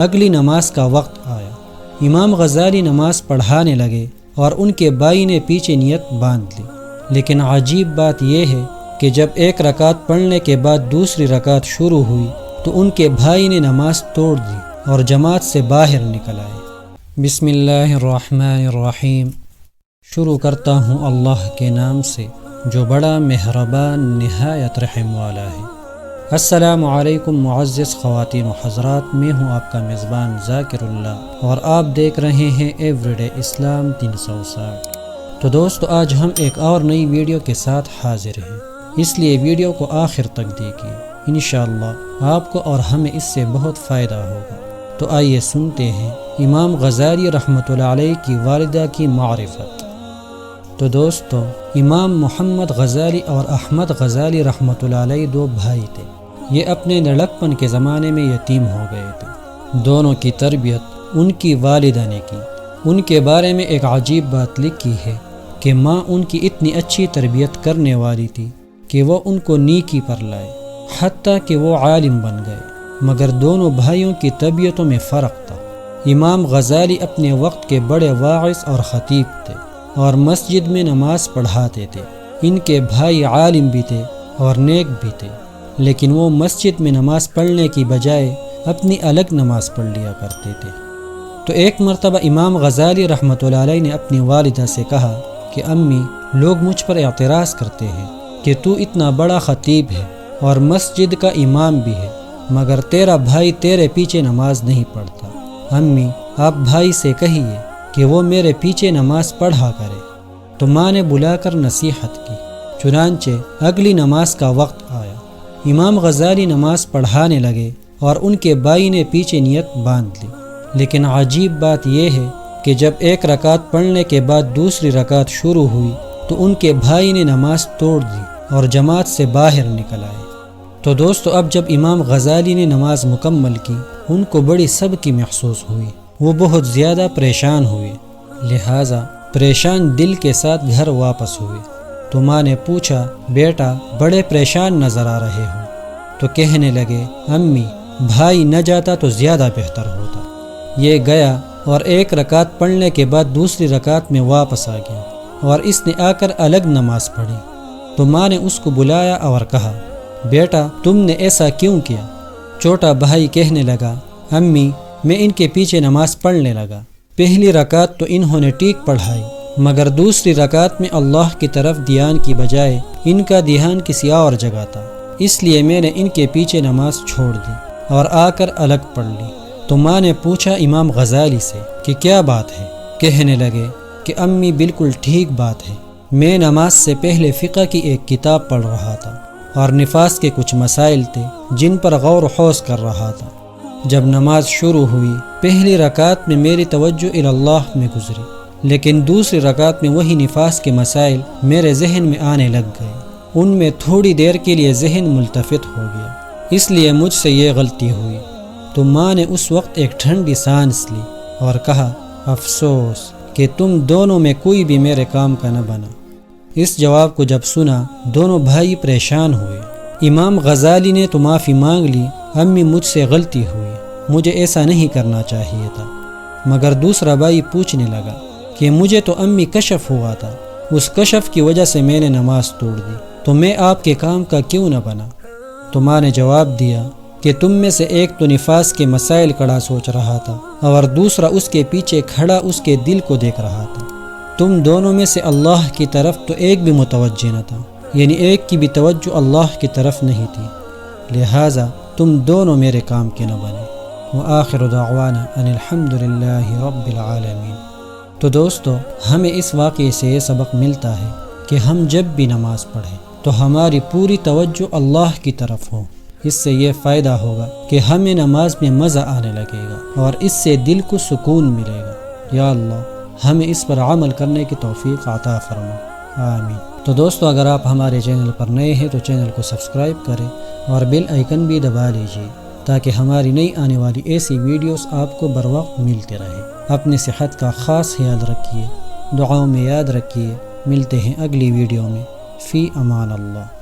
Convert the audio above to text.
اگلی نماز کا وقت آیا۔ امام غزالی نماز پڑھانے لگے اور ان کے بھائی نے پیچھے نیت باندھ لی، لیکن عجیب بات یہ ہے کہ جب ایک رکعت پڑھنے کے بعد دوسری رکعت شروع ہوئی تو ان کے بھائی نے نماز توڑ دی اور جماعت سے باہر نکل آئے۔ بسم اللہ الرحمن الرحیم۔ شروع کرتا ہوں اللہ کے نام سے جو بڑا مہربان نہایت رحم والا ہے۔ السلام علیکم معزز خواتین و حضرات، میں ہوں آپ کا میزبان ذاکر اللہ اور آپ دیکھ رہے ہیں ایوری ڈے اسلام 360۔ تو دوستو، آج ہم ایک اور نئی ویڈیو کے ساتھ حاضر ہیں، اس لیے ویڈیو کو آخر تک دیکھیے، انشاءاللہ آپ کو اور ہمیں اس سے بہت فائدہ ہوگا۔ تو آئیے سنتے ہیں امام غزالی رحمۃ اللہ علیہ کی والدہ کی معرفت۔ تو دوستو، امام محمد غزالی اور احمد غزالی رحمۃ اللہ علیہ دو بھائی تھے۔ یہ اپنے لڑکپن کے زمانے میں یتیم ہو گئے تھے۔ دونوں کی تربیت ان کی والدہ نے کی۔ ان کے بارے میں ایک عجیب بات لکھی ہے کہ ماں ان کی اتنی اچھی تربیت کرنے والی تھی کہ وہ ان کو نیکی پر لائے، حتیٰ کہ وہ عالم بن گئے، مگر دونوں بھائیوں کی طبیعتوں میں فرق تھا۔ امام غزالی اپنے وقت کے بڑے واعظ اور خطیب تھے اور مسجد میں نماز پڑھاتے تھے۔ ان کے بھائی عالم بھی تھے اور نیک بھی تھے، لیکن وہ مسجد میں نماز پڑھنے کی بجائے اپنی الگ نماز پڑھ لیا کرتے تھے۔ تو ایک مرتبہ امام غزالی رحمۃ اللہ علیہ نے اپنی والدہ سے کہا کہ امی، لوگ مجھ پر اعتراض کرتے ہیں کہ تو اتنا بڑا خطیب ہے اور مسجد کا امام بھی ہے، مگر تیرا بھائی تیرے پیچھے نماز نہیں پڑھتا۔ امی، آپ بھائی سے کہیے کہ وہ میرے پیچھے نماز پڑھا کرے۔ تو ماں نے بلا کر نصیحت کی۔ چنانچہ اگلی نماز کا وقت آیا۔ امام غزالی نماز پڑھانے لگے اور ان کے بھائی نے پیچھے نیت باندھ لی، لیکن عجیب بات یہ ہے کہ جب ایک رکعت پڑھنے کے بعد دوسری رکعت شروع ہوئی تو ان کے بھائی نے نماز توڑ دی اور جماعت سے باہر نکل آئے۔ تو دوستو، اب جب امام غزالی نے نماز مکمل کی، ان کو بڑی سبکی محسوس ہوئی۔ وہ بہت زیادہ پریشان ہوئے، لہٰذا پریشان دل کے ساتھ گھر واپس ہوئے۔ تو ماں نے پوچھا، بیٹا بڑے پریشان نظر آ رہے ہو؟ تو کہنے لگے، امی، بھائی نہ جاتا تو زیادہ بہتر ہوتا۔ یہ گیا اور ایک رکعت پڑھنے کے بعد دوسری رکعت میں واپس آ گیا اور اس نے آ کر الگ نماز پڑھی۔ تو ماں نے اس کو بلایا اور کہا، بیٹا تم نے ایسا کیوں کیا؟ چھوٹا بھائی کہنے لگا، امی، میں ان کے پیچھے نماز پڑھنے لگا۔ پہلی رکعت تو انہوں نے ٹھیک پڑھائی، مگر دوسری رکعت میں اللہ کی طرف دھیان کی بجائے ان کا دھیان کسی اور جگہ تھا، اس لیے میں نے ان کے پیچھے نماز چھوڑ دی اور آ کر الگ پڑھ لی۔ تو ماں نے پوچھا امام غزالی سے کہ کیا بات ہے؟ کہنے لگے کہ امی، بالکل ٹھیک بات ہے، میں نماز سے پہلے فقہ کی ایک کتاب پڑھ رہا تھا اور نفاس کے کچھ مسائل تھے جن پر غور و خوض کر رہا تھا۔ جب نماز شروع ہوئی، پہلی رکعت میں میری توجہ اللہ میں گزری، لیکن دوسری رکعت میں وہی نفاس کے مسائل میرے ذہن میں آنے لگ گئے۔ ان میں تھوڑی دیر کے لیے ذہن ملتفت ہو گیا، اس لیے مجھ سے یہ غلطی ہوئی۔ تو ماں نے اس وقت ایک ٹھنڈی سانس لی اور کہا، افسوس کہ تم دونوں میں کوئی بھی میرے کام کا نہ بنا۔ اس جواب کو جب سنا، دونوں بھائی پریشان ہوئے۔ امام غزالی نے تو معافی مانگ لی، امی مجھ سے غلطی ہوئی، مجھے ایسا نہیں کرنا چاہیے تھا۔ مگر دوسرا بھائی پوچھنے لگا کہ مجھے تو امی کشف ہوا تھا، اس کشف کی وجہ سے میں نے نماز توڑ دی، تو میں آپ کے کام کا کیوں نہ بنا؟ تو ماں نے جواب دیا کہ تم میں سے ایک تو نفاس کے مسائل کڑا سوچ رہا تھا اور دوسرا اس کے پیچھے کھڑا اس کے دل کو دیکھ رہا تھا۔ تم دونوں میں سے اللہ کی طرف تو ایک بھی متوجہ نہ تھا، یعنی ایک کی بھی توجہ اللہ کی طرف نہیں تھی، لہٰذا تم دونوں میرے کام کے نہ بنے۔ وآخر دعوانا ان الحمدللہ رب العالمین۔ تو دوستو، ہمیں اس واقعے سے یہ سبق ملتا ہے کہ ہم جب بھی نماز پڑھیں تو ہماری پوری توجہ اللہ کی طرف ہو۔ اس سے یہ فائدہ ہوگا کہ ہمیں نماز میں مزہ آنے لگے گا اور اس سے دل کو سکون ملے گا۔ یا اللہ، ہمیں اس پر عمل کرنے کی توفیق عطا فرما، آمین۔ تو دوستو، اگر آپ ہمارے چینل پر نئے ہیں تو چینل کو سبسکرائب کریں اور بیل آئیکن بھی دبا لیجیے تاکہ ہماری نئی آنے والی ایسی ویڈیوز آپ کو بر وقت ملتے رہیں۔ اپنی صحت کا خاص خیال رکھیے، دعاؤں میں یاد رکھیے۔ ملتے ہیں اگلی ویڈیو میں۔ فی امان اللہ۔